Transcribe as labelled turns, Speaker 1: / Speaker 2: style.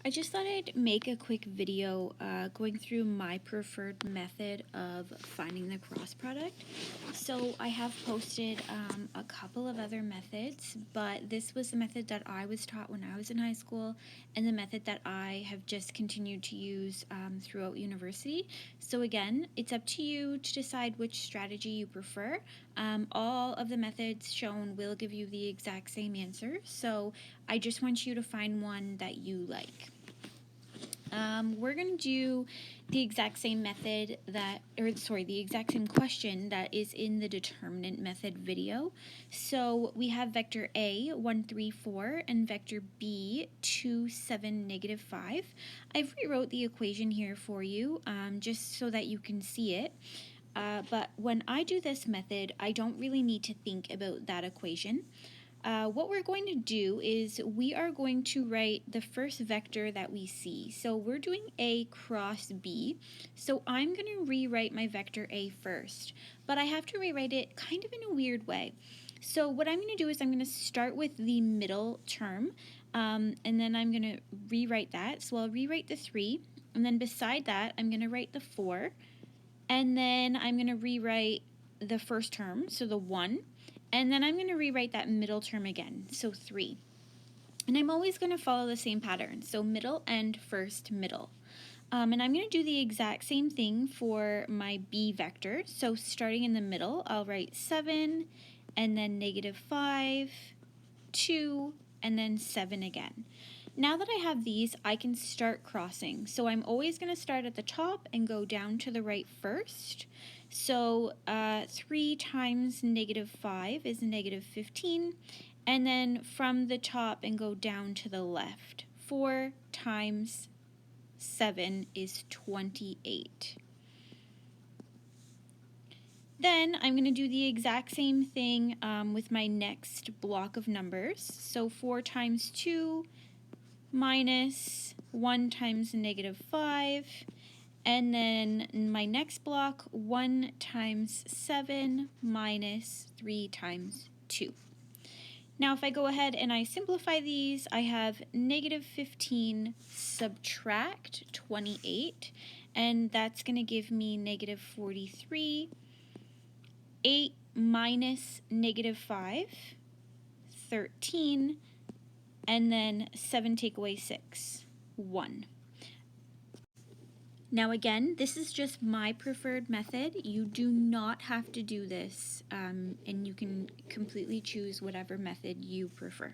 Speaker 1: I just thought I'd make a quick video going through my preferred method of finding the cross product. So I have posted a couple of other methods, but this was the method that I was taught when I was in high school and the method that I have just continued to use throughout university. So again, it's up to you to decide which strategy you prefer. All of the methods shown will give you the exact same answer, so I just want you to find one that you like. We're going to do the exact same method the exact same question that is in the determinant method video. So we have vector A, 1, 3, 4, and vector B, 2, 7, negative 5. I've rewrote the equation here for you just so that you can see it. But when I do this method, I don't really need to think about that equation. What we're going to do is we are going to write the first vector that we see. So we're doing A cross B. So I'm going to rewrite my vector A first, but I have to rewrite it kind of in a weird way. So what I'm going to do is I'm going to start with the middle term, and then I'm going to rewrite that. So I'll rewrite the 3, and then beside that I'm going to write the 4, and then I'm going to rewrite the first term, so the 1, and then I'm going to rewrite that middle term again, so 3. And I'm always going to follow the same pattern, so middle, end, first, middle. And I'm going to do the exact same thing for my B vector. So starting in the middle, I'll write 7, and then negative 5, 2, and then 7 again. Now that I have these, I can start crossing. So I'm always going to start at the top and go down to the right first. So 3 times negative 5 is negative 15. And then from the top and go down to the left. 4 times 7 is 28. Then I'm going to do the exact same thing with my next block of numbers. So 4 times 2 minus 1 times negative 5, and then my next block, 1 times 7 minus 3 times 2. Now if I go ahead and I simplify these, I have negative 15 subtract 28, and that's going to give me negative 43, 8 minus negative 5, 13, and then 7 take away 6, 1. Now again, this is just my preferred method. You do not have to do this, and you can completely choose whatever method you prefer.